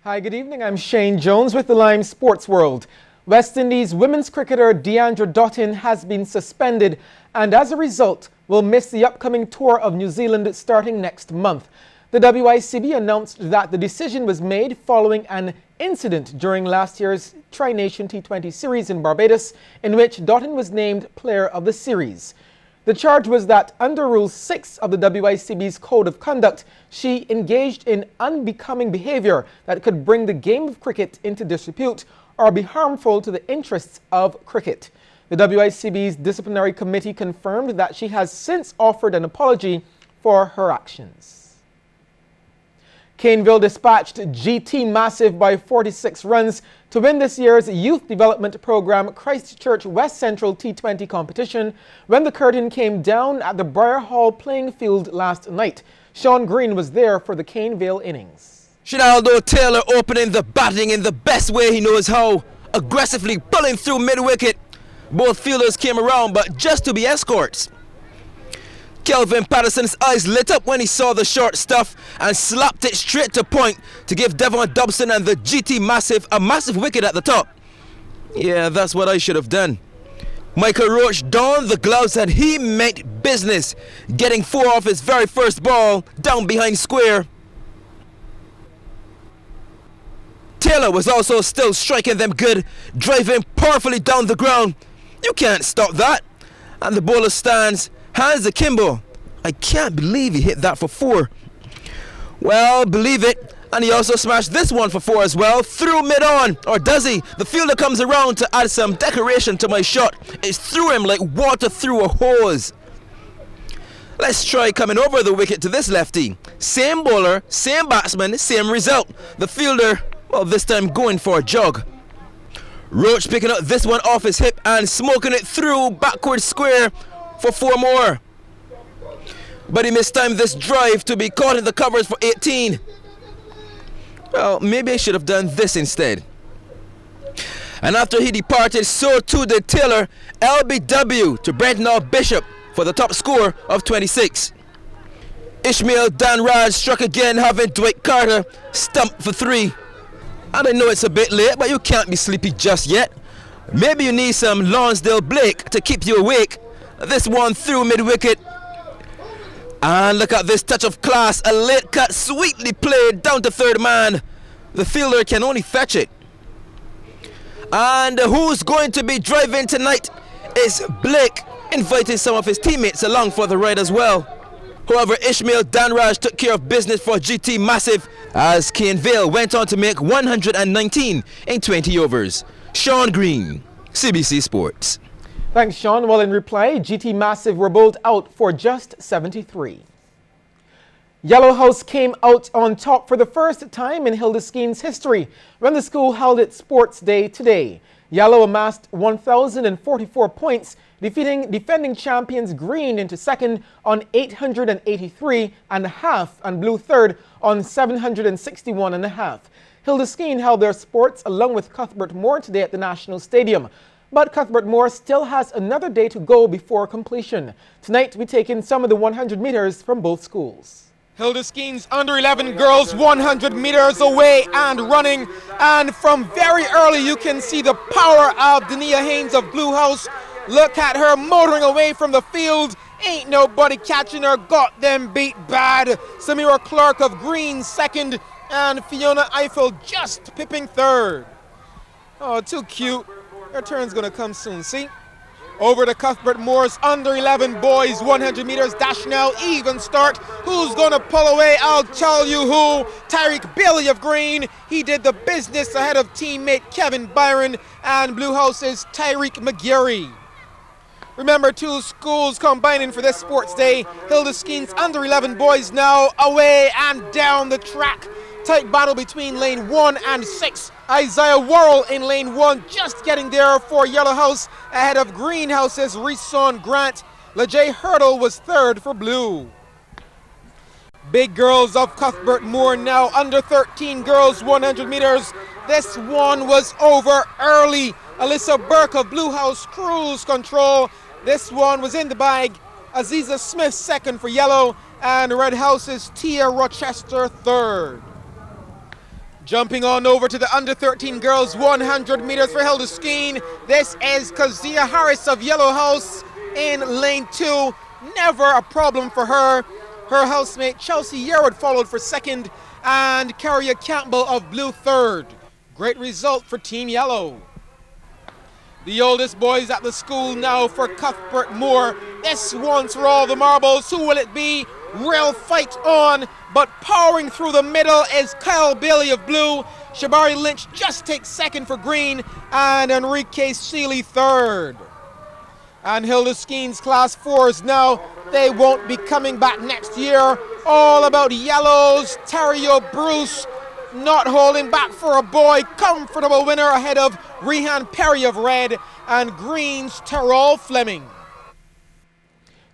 Hi, good evening. I'm Shane Jones with the Lime Sports World. West Indies women's cricketer Deandra Dottin has been suspended and as a result will miss the upcoming tour of New Zealand starting next month. The WICB announced that the decision was made following an incident during last year's Tri-Nation T20 series in Barbados in which Dottin was named Player of the Series. The charge was that under Rule 6 of the WICB's Code of Conduct, she engaged in unbecoming behavior that could bring the game of cricket into disrepute or be harmful to the interests of cricket. The WICB's disciplinary committee confirmed that she has since offered an apology for her actions. Caneville dispatched GT Massive by 46 runs to win this year's Youth Development Program Christchurch West Central T20 competition when the curtain came down at the Briar Hall playing field last night. Sean Green was there for the Caneville innings. Shinaldo Taylor opening the batting in the best way he knows how, aggressively pulling through mid-wicket. Both fielders came around, but just to be escorts. Kelvin Patterson's eyes lit up when he saw the short stuff and slapped it straight to point to give Devon Dobson and the GT Massive a massive wicket at the top. Yeah, that's what I should have done. Michael Roach donned the gloves and he meant business, getting 4 off his very first ball down behind square. Taylor was also still striking them good, driving powerfully down the ground. You can't stop that. And the bowler stands, hands akimbo. I can't believe he hit that for 4. Well, believe it. And he also smashed this one for 4 as well, through mid-on. Or does he? The fielder comes around to add some decoration to my shot. It's through him like water through a hose. Let's try coming over the wicket to this lefty. Same bowler, same batsman, same result. The fielder, well, this time going for a jog. Roach picking up this one off his hip and smoking it through backward square for 4 more. But he mistimed this drive to be caught in the covers for 18. Well, maybe I should have done this instead. And after he departed, so too did Taylor. LBW to Brenton Bishop for the top score of 26. Ishmael Danraj struck again, having Dwight Carter stumped for 3. And I know it's a bit late, but you can't be sleepy just yet. Maybe you need some Lonsdale Blake to keep you awake. This one through mid-wicket. And look at this touch of class. A late cut sweetly played down to third man. The fielder can only fetch it. And who's going to be driving tonight is Blake, inviting some of his teammates along for the ride as well. However, Ishmael Danraj took care of business for GT Massive as Caneville went on to make 119 in 20 overs. Sean Green, CBC Sports. Thanks, Sean. Well, in reply, GT Massive were bowled out for just 73. Yellow House came out on top for the first time in Hildeskeen's history when the school held its sports day today. Yellow amassed 1,044 points, defeating defending champions Green into second on 883.5 and Blue third on 761.5. Hildeskeen held their sports along with Cuthbert Moore today at the National Stadium. But Cuthbert Moore still has another day to go before completion. Tonight, we take in some of the 100 meters from both schools. Hildeskeen's under-11 girls 100 meters away and running. And from very early, you can see the power of Dania Haynes of Blue House. Look at her motoring away from the field. Ain't nobody catching her, got them beat bad. Samira Clark of Green second and Fiona Eiffel just pipping third. Oh, too cute. Her turn's gonna come soon, see? Over to Cuthbert Moore's under-11 boys 100 meters dash now, even start. Who's gonna pull away? I'll tell you who. Tyreek Bailey of Green. He did the business ahead of teammate Kevin Byron and Blue House's Tyreek McGarry. Remember, 2 schools combining for this sports day. Hildeskeen's under-11 boys now away and down the track. Tight battle between lane 1 and 6. Isaiah Worrell in lane 1, just getting there for Yellow House ahead of Green House's Reson Grant. Lejay Hurdle was third for Blue. Big girls of Cuthbert Moore now, under 13 girls 100 meters. This one was over early. Alyssa Burke of Blue House cruise control. This one was in the bag. Aziza Smith second for Yellow and Red House's Tia Rochester third. Jumping on over to the under 13 girls 100 meters for Hilda Skeen. This is Kazia Harris of Yellow House in lane 2. Never a problem for her. Her housemate Chelsea Yerwood followed for second and Carrie Campbell of blue third. Great result for Team Yellow. The oldest boys at the school now for Cuthbert Moore. This one's for all the marbles. Who will it be? Real fight on, but powering through the middle is Kyle Bailey of blue. Shabari Lynch just takes second for green, and Enrique Seeley third. And Hilda Skeen's class 4s now, they won't be coming back next year. All about yellows. Terrio Bruce not holding back for a boy. Comfortable winner ahead of Rehan Perry of red, and greens Terrell Fleming.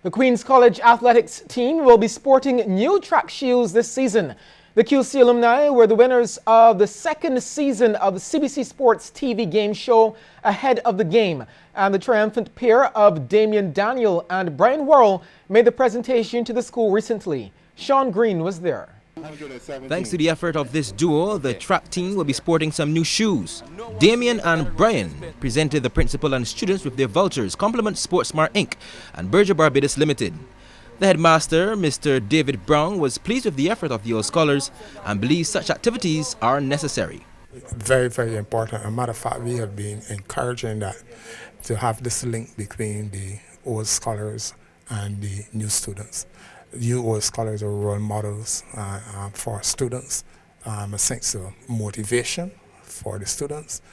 The Queen's College athletics team will be sporting new track shoes this season. The QC alumni were the winners of the second season of the CBC Sports TV game show Ahead of the Game, and the triumphant pair of Damian Daniel and Brian Worrell made the presentation to the school recently. Sean Green was there. Thanks to the effort of this duo, the track team will be sporting some new shoes. Damien and Brian presented the principal and students with their vouchers, Compliment Sportsmart Inc. and Berger Barbados Limited. The headmaster, Mr. David Brown, was pleased with the effort of the old scholars and believes such activities are necessary. Very, very important. As a matter of fact, we have been encouraging that to have this link between the old scholars and the new students. You old scholars are role models for students, a sense of motivation for the students,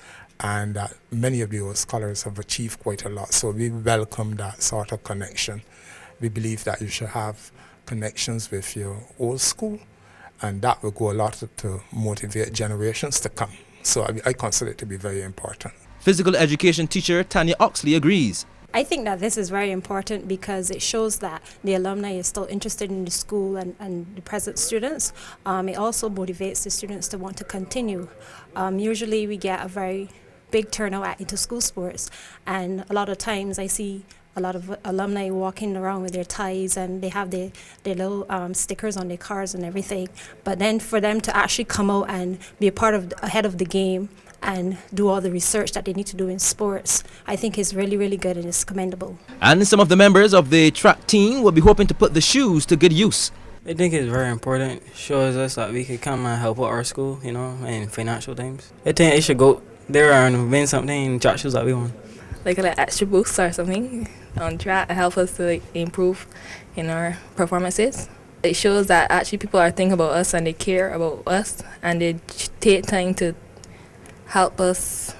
and many of the old scholars have achieved quite a lot, so we welcome that sort of connection. We believe that you should have connections with your old school, and that will go a lot to motivate generations to come. So I consider it to be very important. Physical education teacher Tanya Oxley agrees. I think that this is very important because it shows that the alumni is still interested in the school and the present students. It also motivates the students to want to continue. Usually we get a very big turnout at inter-school sports, and a lot of times I see a lot of alumni walking around with their ties and they have their little stickers on their cars and everything. But then for them to actually come out and be a part of Ahead of the Game and do all the research that they need to do in sports, I think is really, really good and is commendable. And some of the members of the track team will be hoping to put the shoes to good use. I think it's very important. It shows us that we can come and help out our school, you know, in financial times. I think it should go there and win something in track shoes that we want. Like an extra boost or something on track to help us to improve in our performances. It shows that actually people are thinking about us and they care about us and they take time to help us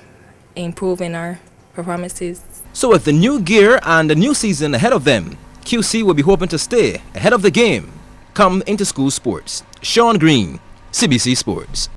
improve in our performances. So with the new gear and the new season ahead of them, QC will be hoping to stay ahead of the game come into school sports. Sean Green, CBC Sports.